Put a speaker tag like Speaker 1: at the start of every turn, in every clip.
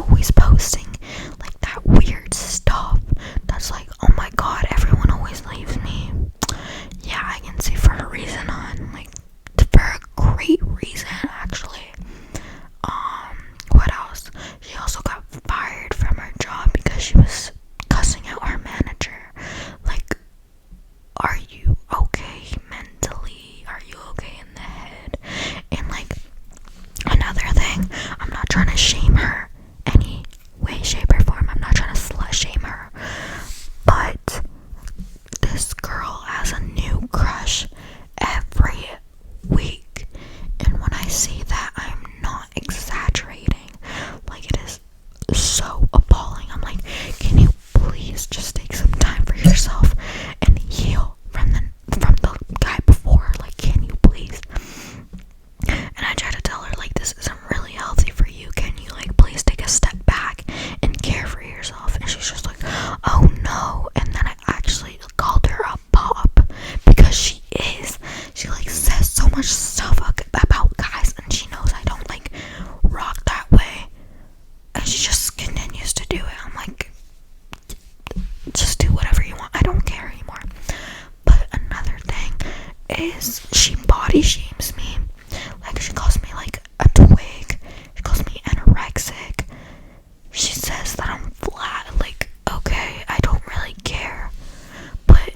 Speaker 1: always posting like that weird stuff that's like, oh my god, everyone always leaves me. Yeah, I can see for a reason on, like, for a great reason, actually. What else? She also got fired from her job because she was cussing out her manager. Like, are you okay mentally? Are you okay in the head? And like, another thing, I'm not trying to shame her any way, shape, or form. I'm not trying to slut shame her. But this girl has a new crush every week. And when I see that, I'm not exaggerating. Like, it is so appalling. I'm like, can you please just take some time for yourself and heal from the guy before? Like, can you please? And I try to tell her, like, this isn't really healthy for you. Can you, like, please take a step back and care for yourself? And she's just like, oh no. And then I actually called her a pop, because she is. She, like, says so much stuff about guys, and she knows I don't, like, rock that way. And she just continues to do it. I'm like, just do whatever you want. I don't care anymore. But another thing is, she body shames me. Like, she calls me like a twig. She calls me anorexic. She says that I'm flat. Like, okay, I don't really care. But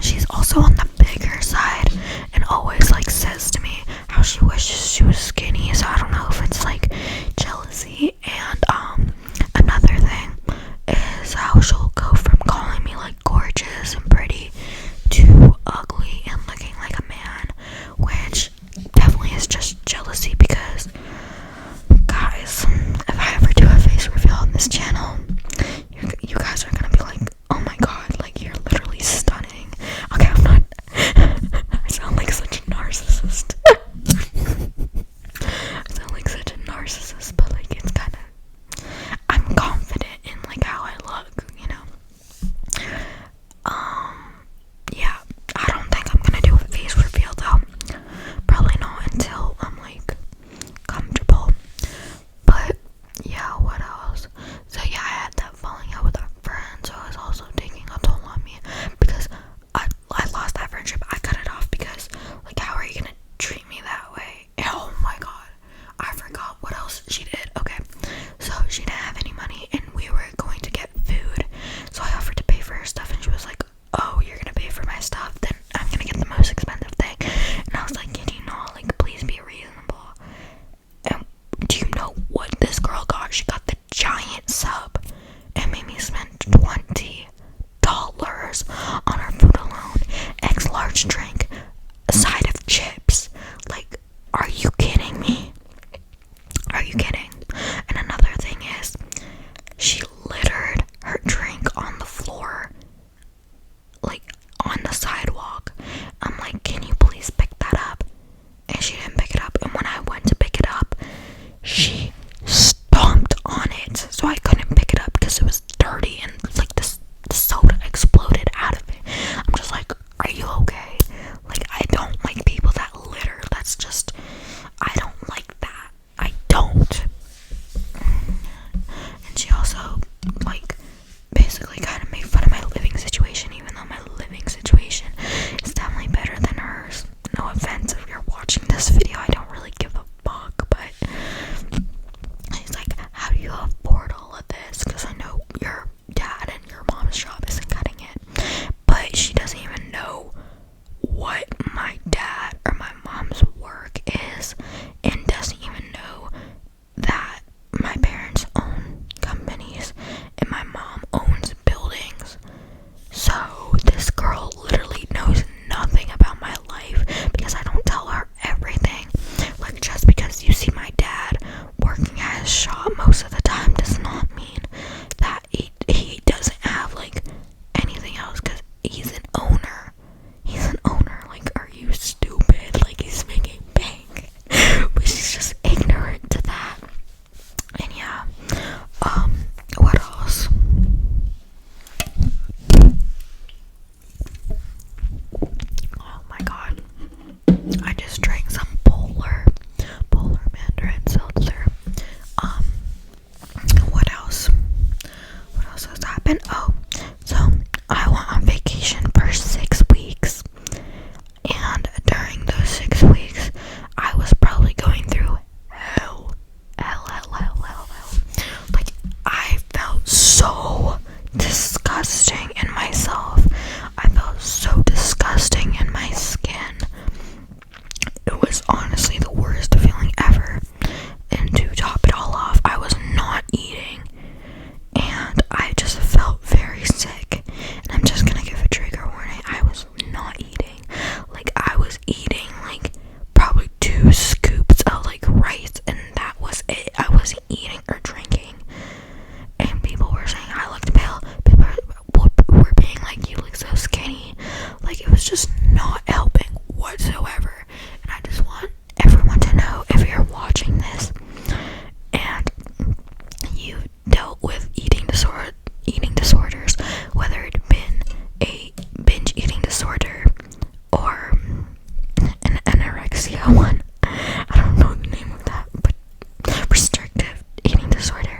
Speaker 1: she's also on the bigger side and always like says to me how she wishes she was skinny. So I don't know if it's like jealousy. And another thing is how she'll go from calling me like gorgeous and pretty to ugly and looking like a man, which definitely is just jealousy. Because guys, if I ever do a face reveal on this channel, you guys are gonna be like, oh my god, like, you're literally stunning. Okay, I'm not I sound like such a narcissist. I sound like such a narcissist, but like, it's kind of, I'm confident in like how I look, you know. Yeah, I don't think I'm gonna do a face reveal though. Probably not until I'm like comfortable. But yeah, what else? So yeah, I had that falling out with a friend, so it was also taking a toll on me, because I lost that friendship. I cut it off because, like, how are you gonna treat me that way? Oh my god, I forgot what else she did. Okay, so she didn't have any money and we were going to get food, so I offered to pay for her stuff, and she was like, oh, you're gonna pay for my stuff, then I'm gonna get the most expensive thing. And I was like, can you not, like, please be reasonable? And do you know what this girl got? She got the giant sub and made me spend $20 on her food alone. X large drink, a side of chips. Like, are you kidding me? Are you kidding? And another thing is, she littered her drink on the floor, like on the sidewalk. I'm like, can you please pick that up? And she didn't pick it up. And when I went to pick it up, she stomped on it, so I couldn't pick it up because it was dirty and like the soda exploded out of it. I'm just like, are you okay? Like, I don't like people that litter. That's just, I don't like that. I don't. happened? Oh, so I went on vacation for 6 weeks, and during those 6 weeks, I was probably going through hell. Like, I felt so disgusting in myself. I felt so disgusting in my skin. It was honestly the worst feeling ever. And to top it all off, I was not eating. And I just felt very sick. And I'm just gonna give a trigger warning. I was not eating. Like, I was eating, like, probably 2 scoops of, like, rice. And that was it. I wasn't eating or drinking. And people were saying I looked pale. People were being like, you look so skinny. Like, it was just not helping whatsoever. And I just want everyone to know, if you're watching this and you've dealt with eating disorders, whether it been a binge eating disorder or an anorexia one, I don't know the name of that, but restrictive eating disorder,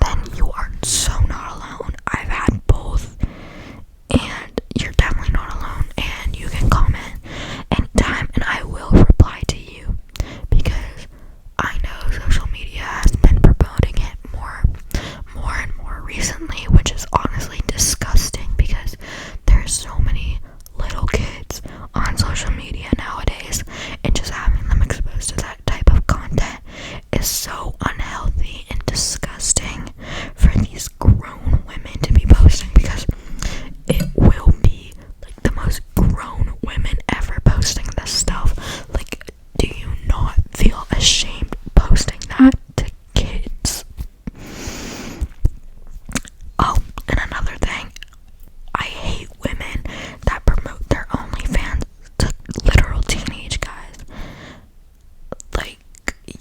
Speaker 1: then you are so not alone. I've had both, and you're definitely not alone. And you can comment anytime, and I will reply to you, because I know social media has been promoting it more and more recently, which is honestly disgusting, because there's so many little kids on social media nowadays, and just having them exposed to that type of content is so unhealthy and disgusting for these grown women to be posting, because it will be like the most grown women ever posting this stuff. Like, do you not feel ashamed posting that to kids? Oh, and another thing, I hate women that promote their OnlyFans to literal teenage guys. Like,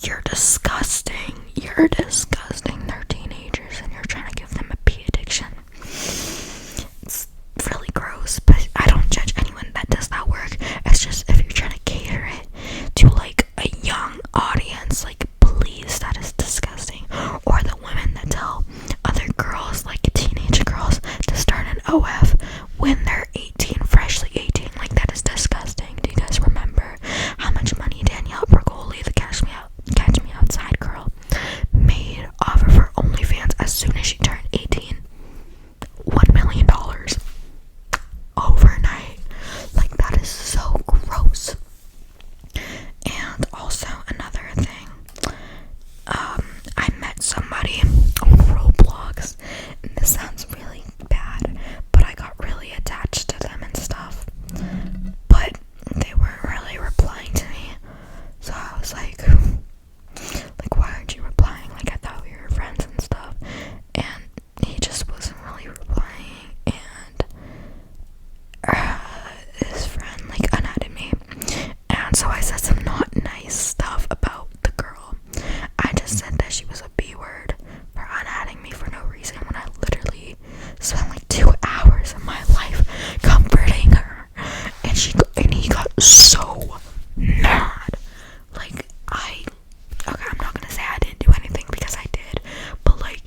Speaker 1: you're disgusting. You're disgusting. They're teenagers and you're trying to give them a pee addiction. It's really gross, but I don't judge anyone that does that work. It's just, if you're trying to cater it to like a young audience, like, please, that is disgusting. Or the women that tell other girls, like teenage girls, to start an OF when they're 18, freshly 18. Like, that is disgusting. Do you guys remember how much money Danielle Bergoli, the Catch Me Outside girl, made off of her OnlyFans as soon as she turned 18? $1 million overnight. Like, that is so gross. And also, another thing, I met somebody on Roblox, and this sounds really bad, but I got really attached to them and stuff, but they weren't really replying to me, so I was like, why aren't you replying? Like, I thought we were friends and stuff, and he just wasn't really replying, and his friend, like, unadded me, and so I said some not nice stuff about the girl. I just said that she was a B word for unadding me for no reason, when I literally spent like 2 hours of my life comforting her, and he got so mad. Like, okay, I'm not gonna say I didn't do anything, because I did, but like,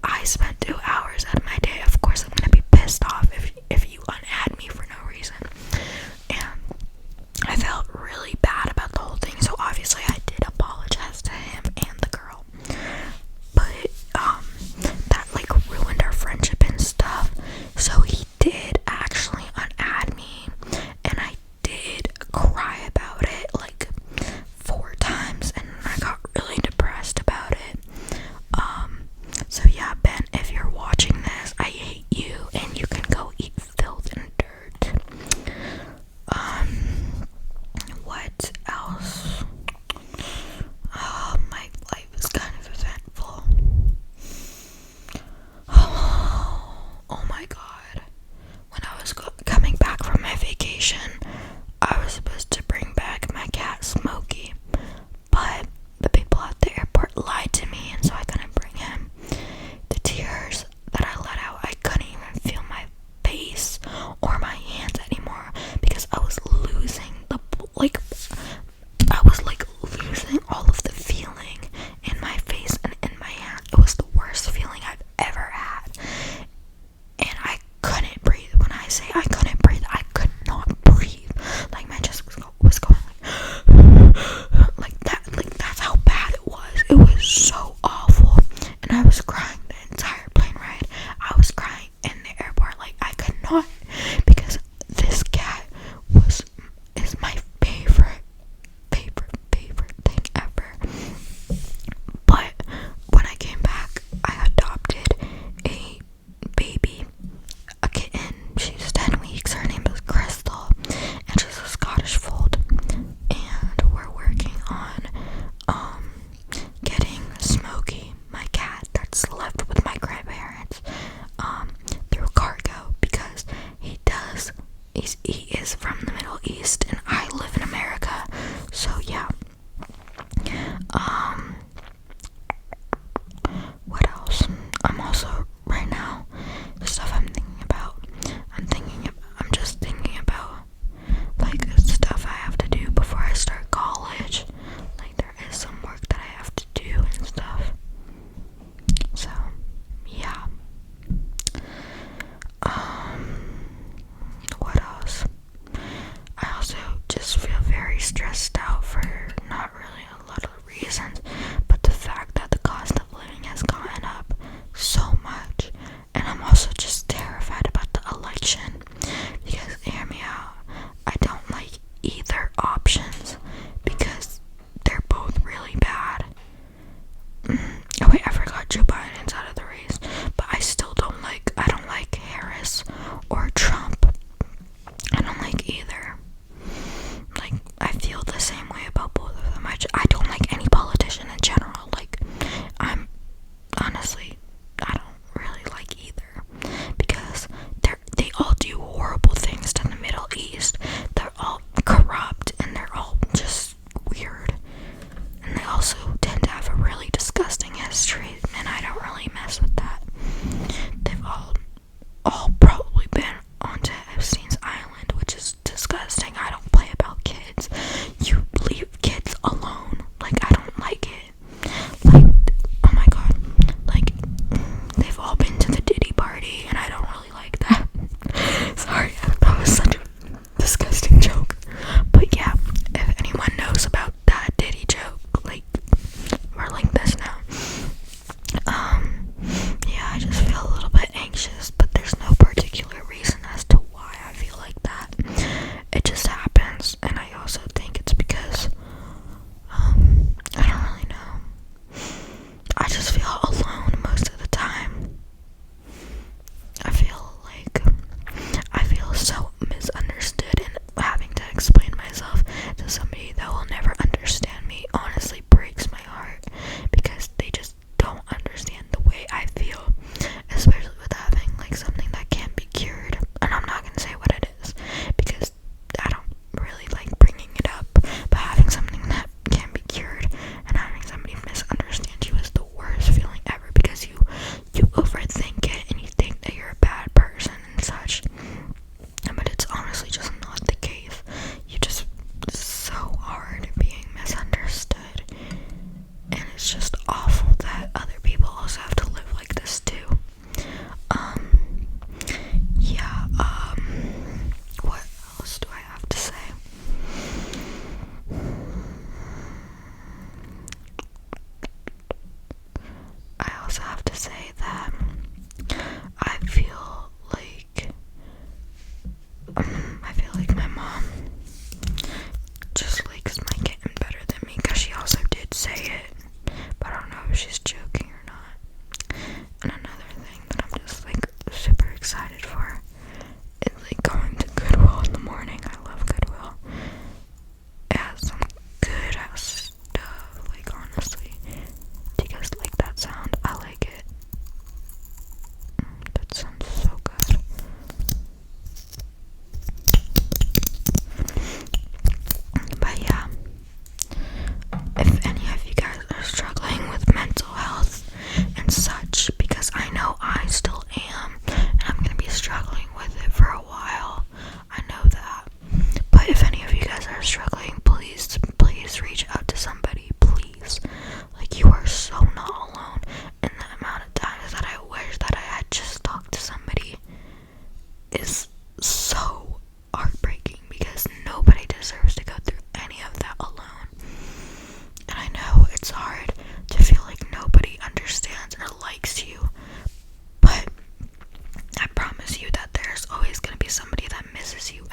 Speaker 1: I spent 2 hours out of my day. Of course I'm gonna be pissed off if you unadd me for no reason. And I felt really bad about the whole thing, so obviously I did apologize to him and the girl, but that like ruined our friendship and stuff. So he did actually unadd me, and I did cry it's just awful that other people also have to live like this too. Yeah, what else do I have to say? I also have to say that I feel like my mom just likes my kitten better than me, because she also did say it, but I don't know if she's joking or not. And another thing that I'm just like super excited for is like going to Goodwill in the morning. I love Goodwill. It has some good ass stuff, like honestly. Do you guys like that sound? I like it. That sounds so good. But yeah, if any of you guys are struggling with mental health and such, because I know I still am, and I'm gonna be struggling with it for a while, I know that. But if any of you guys are struggling, please reach out to somebody, please. Like, you are so not alone. And the amount of times that I wish that I had just talked to somebody is so heartbreaking, because nobody deserves to go through any of that alone. And I know it's hard to feel like nobody understands or likes you, but I promise you that there's always going to be somebody that misses you